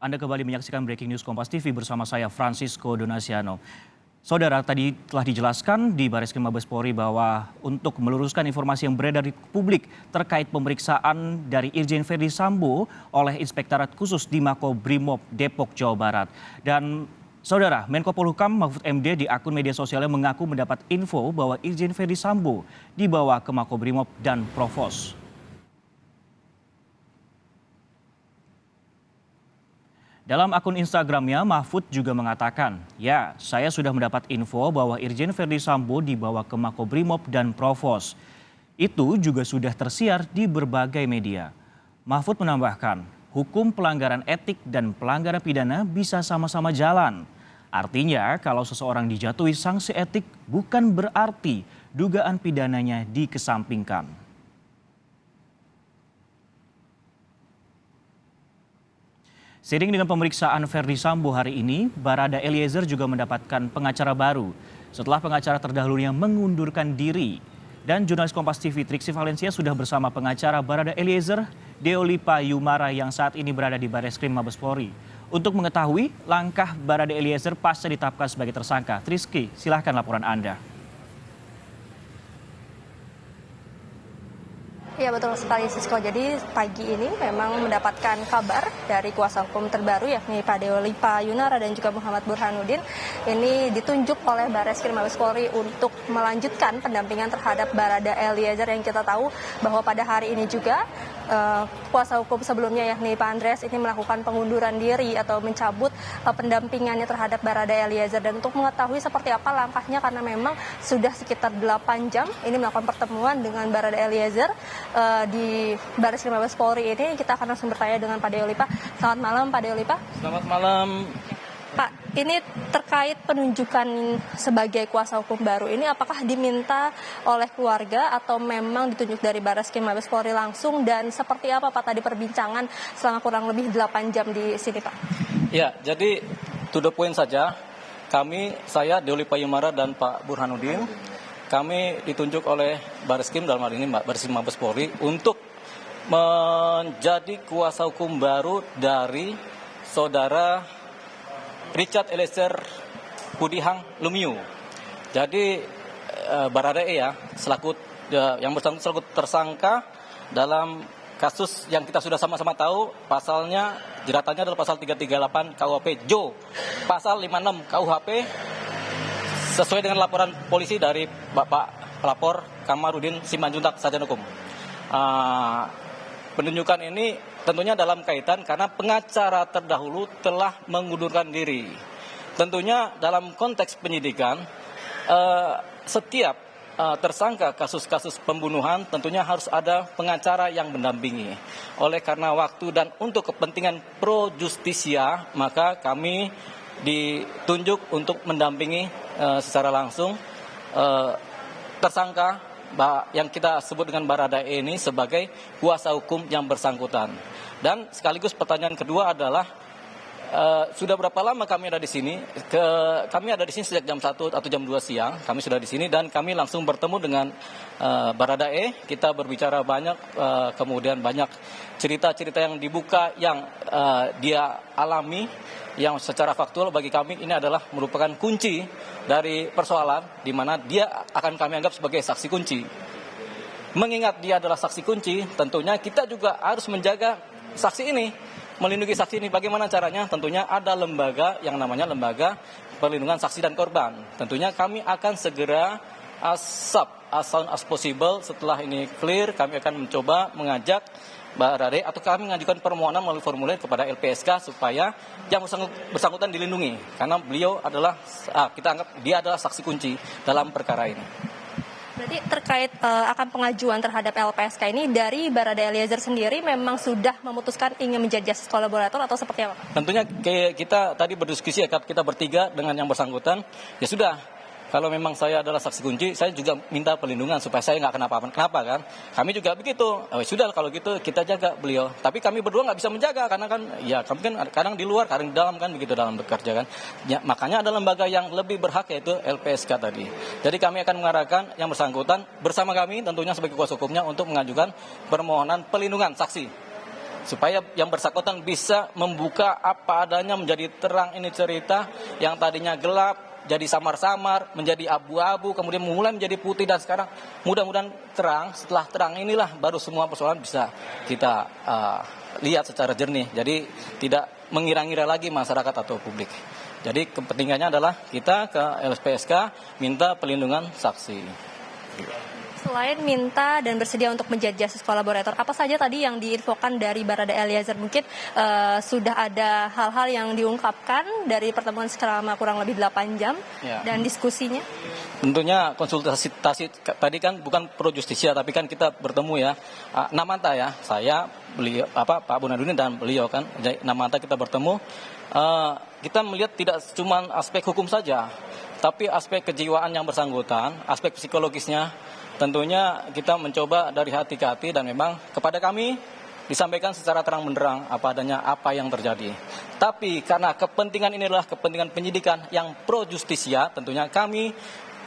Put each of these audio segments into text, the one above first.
Anda kembali menyaksikan Breaking News Kompas TV bersama saya Francisco Donasiano. Saudara, tadi telah dijelaskan di Barreskrim Mabes Polri bahwa untuk meluruskan informasi yang beredar di publik terkait pemeriksaan dari Irjen Verdi Sambo oleh Inspektorat Khusus di Makobrimob Depok, Jawa Barat. Dan Saudara, Menko Polhukam Mahfud MD di akun media sosialnya mengaku mendapat info bahwa Irjen Verdi Sambo dibawa ke Makobrimob dan Provos. Dalam akun Instagramnya, Mahfud juga mengatakan, "Ya, saya sudah mendapat info bahwa Irjen Verdi Sambo dibawa ke Makobrimob dan Provos. Itu juga sudah tersiar di berbagai media." Mahfud menambahkan, hukum pelanggaran etik dan pelanggaran pidana bisa sama-sama jalan. Artinya, kalau seseorang dijatuhi sanksi etik bukan berarti dugaan pidananya dikesampingkan. Seiring dengan pemeriksaan Verdi Sambo hari ini, Barada Eliezer juga mendapatkan pengacara baru setelah pengacara terdahulunya mengundurkan diri. Dan jurnalis Kompas TV Triksi Valencia sudah bersama pengacara Barada Eliezer, Deolipa Yumara yang saat ini berada di Barreskrim Mabes Polri. Untuk mengetahui langkah Barada Eliezer pasca ditetapkan sebagai tersangka. Triksi, silahkan laporan Anda. Ya betul sekali Sisko. Jadi pagi ini memang mendapatkan kabar dari kuasa hukum terbaru yakni Pak Deolipa Yunara dan juga Muhammad Burhanuddin. Ini ditunjuk oleh Barreskrim Mabes Polri untuk melanjutkan pendampingan terhadap Barada Eliezer yang kita tahu bahwa pada hari ini juga kuasa hukum sebelumnya yakni Pak Andreas ini melakukan pengunduran diri atau mencabut pendampingannya terhadap Barada Eliezer. Dan untuk mengetahui seperti apa langkahnya karena memang sudah sekitar 8 jam ini melakukan pertemuan dengan Barada Eliezer di Barreskrim Mabes Polri ini, kita akan langsung bertanya dengan Pak Deolipa. Selamat malam Pak Deolipa. Selamat malam. Pak, ini terkait penunjukan sebagai kuasa hukum baru ini apakah diminta oleh keluarga atau memang ditunjuk dari Barreskrim Mabes Polri langsung, dan seperti apa Pak tadi perbincangan selama kurang lebih 8 jam di sini Pak? Ya, jadi to the point saja. Saya Deolipa Yumara dan Pak Burhanuddin, kami ditunjuk oleh Barreskrim dalam hal ini Barreskrim Mabes Polri untuk menjadi kuasa hukum baru dari saudara Richard Eliezer Pudihang Lumiu. Jadi Barada E yang bersangkutan selaku tersangka dalam kasus yang kita sudah sama-sama tahu, pasalnya jeratannya adalah pasal 338 KUHP Jo, pasal 56 KUHP sesuai dengan laporan polisi dari Bapak pelapor Kamarudin Simanjuntak Sarjana Hukum. Penunjukan ini tentunya dalam kaitan karena pengacara terdahulu telah mengundurkan diri. Tentunya dalam konteks penyidikan, setiap tersangka kasus-kasus pembunuhan tentunya harus ada pengacara yang mendampingi. Oleh karena waktu dan untuk kepentingan pro justisia, maka kami ditunjuk untuk mendampingi secara langsung tersangka yang kita sebut dengan Barada E ini sebagai kuasa hukum yang bersangkutan. Dan sekaligus pertanyaan kedua adalah sudah berapa lama kami ada di sini? Kami ada di sini sejak jam 1 atau jam 2 siang. Kami sudah di sini dan kami langsung bertemu dengan Barada E. Kita berbicara banyak, kemudian banyak cerita-cerita yang dibuka yang dia alami, yang secara faktual bagi kami ini adalah merupakan kunci dari persoalan di mana dia akan kami anggap sebagai saksi kunci. Mengingat dia adalah saksi kunci, tentunya kita juga harus menjaga saksi ini, melindungi saksi ini. Bagaimana caranya? Tentunya ada lembaga yang namanya Lembaga Perlindungan Saksi dan Korban. Tentunya kami akan segera as soon as possible setelah ini clear, kami akan mencoba mengajak Mbak Rade atau kami mengajukan permohonan melalui formulir kepada LPSK supaya yang bersangkutan dilindungi karena beliau adalah kita anggap dia adalah saksi kunci dalam perkara ini. Berarti terkait akan pengajuan terhadap LPSK ini dari Barada Eliezer sendiri memang sudah memutuskan ingin menjadi justice kolaborator atau seperti apa? Tentunya kita tadi berdiskusi ya, kita bertiga dengan yang bersangkutan, ya sudah. Kalau memang saya adalah saksi kunci, saya juga minta perlindungan supaya saya nggak kenapa kan? Kami juga begitu. Sudah kalau gitu kita jaga beliau. Tapi kami berdua nggak bisa menjaga karena kan, ya kami kan kadang di luar, kadang di dalam kan begitu dalam bekerja kan. Ya, makanya ada lembaga yang lebih berhak yaitu LPSK tadi. Jadi kami akan mengarahkan yang bersangkutan bersama kami tentunya sebagai kuasa hukumnya untuk mengajukan permohonan perlindungan saksi supaya yang bersangkutan bisa membuka apa adanya, menjadi terang ini cerita yang tadinya gelap jadi samar-samar, menjadi abu-abu, kemudian mulai menjadi putih, dan sekarang mudah-mudahan terang. Setelah terang inilah baru semua persoalan bisa kita lihat secara jernih. Jadi tidak mengira-ngira lagi masyarakat atau publik. Jadi kepentingannya adalah kita ke LPSK minta perlindungan saksi. Selain minta dan bersedia untuk menjadi justice kolaborator, apa saja tadi yang diinfokan dari Barada Eliezer? Mungkin sudah ada hal-hal yang diungkapkan dari pertemuan selama kurang lebih 8 jam dan diskusinya? Tentunya konsultasi tadi kan bukan pro justisia, tapi kan kita bertemu ya. Namanta ya, saya, beliau, Pak Burhanuddin dan beliau kan, Namanta kita bertemu. Kita melihat tidak cuma aspek hukum saja, tapi aspek kejiwaan yang bersangkutan, aspek psikologisnya. Tentunya kita mencoba dari hati ke hati, dan memang kepada kami disampaikan secara terang benderang apa adanya apa yang terjadi. Tapi karena kepentingan ini adalah kepentingan penyidikan yang pro justisia, tentunya kami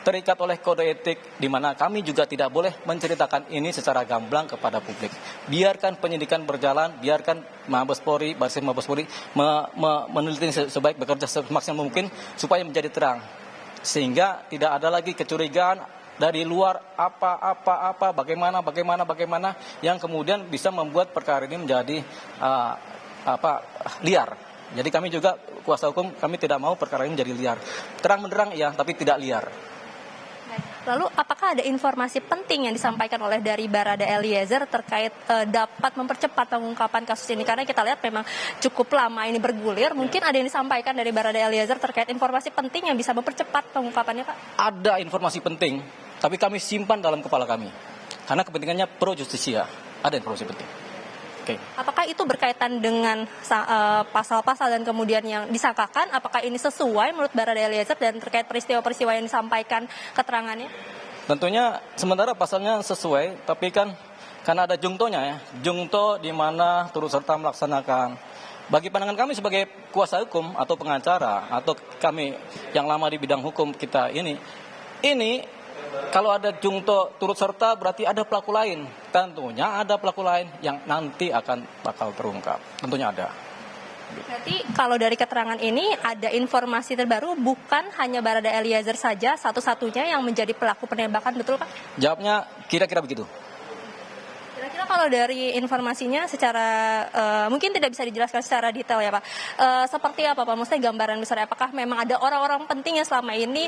terikat oleh kode etik di mana kami juga tidak boleh menceritakan ini secara gamblang kepada publik. Biarkan penyidikan berjalan, biarkan Mabes Polri, Bareskrim Mabes Polri meneliti sebaik bekerja semaksimal mungkin supaya menjadi terang. Sehingga tidak ada lagi kecurigaan dari luar apa bagaimana yang kemudian bisa membuat perkara ini menjadi liar. Jadi kami juga kuasa hukum, kami tidak mau perkara ini menjadi liar. Terang benderang ya, tapi tidak liar. Lalu apakah ada informasi penting yang disampaikan oleh dari Barada Eliezer terkait dapat mempercepat pengungkapan kasus ini? Karena kita lihat memang cukup lama ini bergulir. Mungkin ada yang disampaikan dari Barada Eliezer terkait informasi penting yang bisa mempercepat pengungkapannya, Pak? Ada informasi penting, tapi kami simpan dalam kepala kami. Karena kepentingannya pro justisia. Ada informasi penting. Okay. Apakah itu berkaitan dengan pasal-pasal dan kemudian yang disangkakan? Apakah ini sesuai menurut Barada Eliezer dan terkait peristiwa-peristiwa yang disampaikan keterangannya? Tentunya sementara pasalnya sesuai, tapi kan karena ada jungtonya ya, jungto di mana turut serta melaksanakan. Bagi pandangan kami sebagai kuasa hukum atau pengacara atau kami yang lama di bidang hukum kita ini kalau ada jungto turut serta berarti ada pelaku lain. Tentunya ada pelaku lain yang nanti bakal terungkap. Tentunya ada. Berarti kalau dari keterangan ini ada informasi terbaru, bukan hanya Barada Eliezer saja satu-satunya yang menjadi pelaku penembakan, betul Pak? Jawabnya kira-kira begitu. Kira-kira kalau dari informasinya secara mungkin tidak bisa dijelaskan secara detail ya Pak. Seperti apa Pak? Maksudnya gambaran besar, apakah memang ada orang-orang penting yang selama ini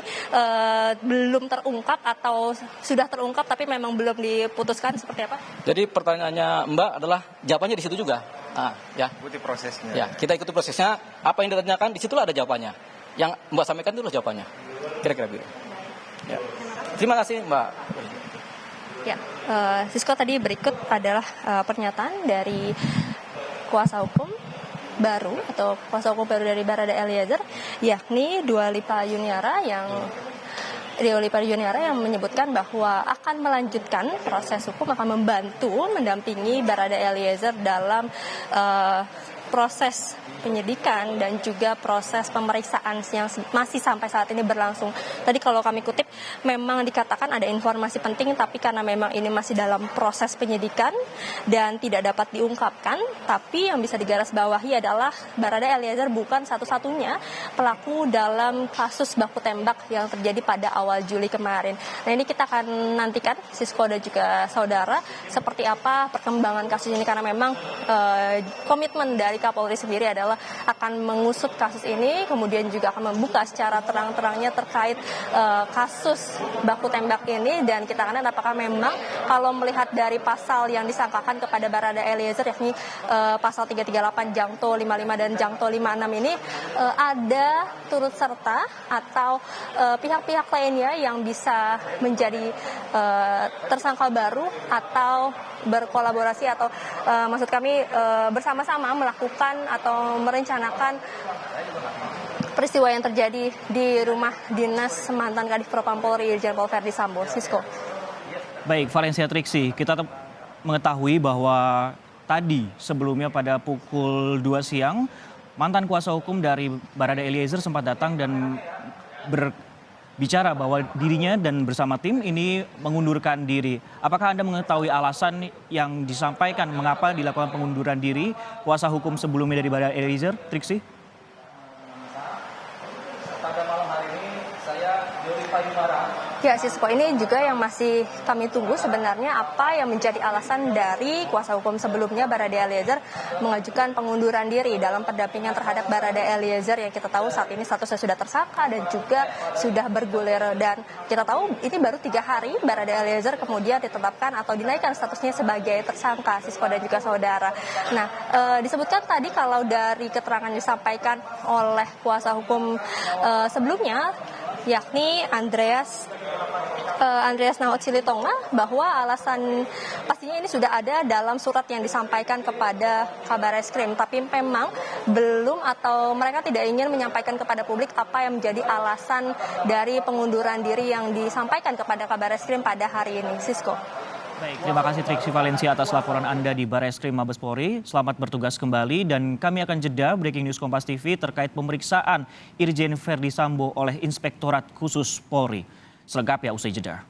belum terungkap atau sudah terungkap tapi memang belum diputuskan, seperti apa? Jadi pertanyaannya Mbak adalah jawabannya di situ juga. Ya. Ikuti prosesnya. Ya, kita ikuti prosesnya. Apa yang ditanyakan di situlah ada jawabannya. Yang Mbak sampaikan itu jawabannya. Kira-kira begitu. Ya. Terima kasih Mbak. Ya, Sisko, tadi berikut adalah pernyataan dari kuasa hukum baru atau kuasa hukum baru dari Barada Eliezer, yakni Dua Lipa Yuniara yang menyebutkan bahwa akan melanjutkan proses hukum, akan membantu mendampingi Barada Eliezer dalam proses penyidikan dan juga proses pemeriksaan yang masih sampai saat ini berlangsung. Tadi kalau kami kutip memang dikatakan ada informasi penting, tapi karena memang ini masih dalam proses penyidikan dan tidak dapat diungkapkan, tapi yang bisa digarisbawahi adalah Barada Eliezer bukan satu-satunya pelaku dalam kasus baku tembak yang terjadi pada awal Juli kemarin. Nah, ini kita akan nantikan Sisko dan juga saudara seperti apa perkembangan kasus ini, karena memang komitmen dari Kapolri sendiri adalah akan mengusut kasus ini, kemudian juga akan membuka secara terang-terangnya terkait kasus baku tembak ini. Dan kita akan lihat apakah memang kalau melihat dari pasal yang disangkakan kepada Barada Eliezer, yakni pasal 338 Jangto 55 dan Jangto 56 ini, ada turut serta atau pihak-pihak lainnya yang bisa menjadi tersangka baru atau berkolaborasi atau maksud kami bersama-sama melakukan atau merencanakan peristiwa yang terjadi di rumah dinas mantan Kadif Propam Polri Irjen Pol Verdi Sambo. Sisko. Baik, Valencia Triksi, kita mengetahui bahwa tadi sebelumnya pada pukul 2 siang mantan kuasa hukum dari Barada Eliezer sempat datang dan bicara bahwa dirinya dan bersama tim ini mengundurkan diri. Apakah Anda mengetahui alasan yang disampaikan mengapa dilakukan pengunduran diri kuasa hukum sebelumnya dari Barada Eliezer, Triksi? Pada malam hari ini saya Jody Payumara. Ya, Sisko, ini juga yang masih kami tunggu sebenarnya apa yang menjadi alasan dari kuasa hukum sebelumnya Barada Eliezer mengajukan pengunduran diri dalam pendampingan terhadap Barada Eliezer yang kita tahu saat ini statusnya sudah tersangka dan juga sudah bergulir, dan kita tahu ini baru 3 hari Barada Eliezer kemudian ditetapkan atau dinaikkan statusnya sebagai tersangka, Sisko dan juga saudara. Nah, disebutkan tadi kalau dari keterangan yang disampaikan oleh kuasa hukum sebelumnya, yakni Andreas Nahot Silitonga, bahwa alasan pastinya ini sudah ada dalam surat yang disampaikan kepada Kabareskrim, tapi memang belum atau mereka tidak ingin menyampaikan kepada publik apa yang menjadi alasan dari pengunduran diri yang disampaikan kepada Kabareskrim pada hari ini. Sisko. Baik, terima kasih Triksi Valencia atas laporan Anda di Bareskrim Mabes Polri. Selamat bertugas kembali dan kami akan jeda breaking news Kompas TV terkait pemeriksaan Irjen Verdi Sambo oleh Inspektorat Khusus Polri. Selengkapnya usai jeda.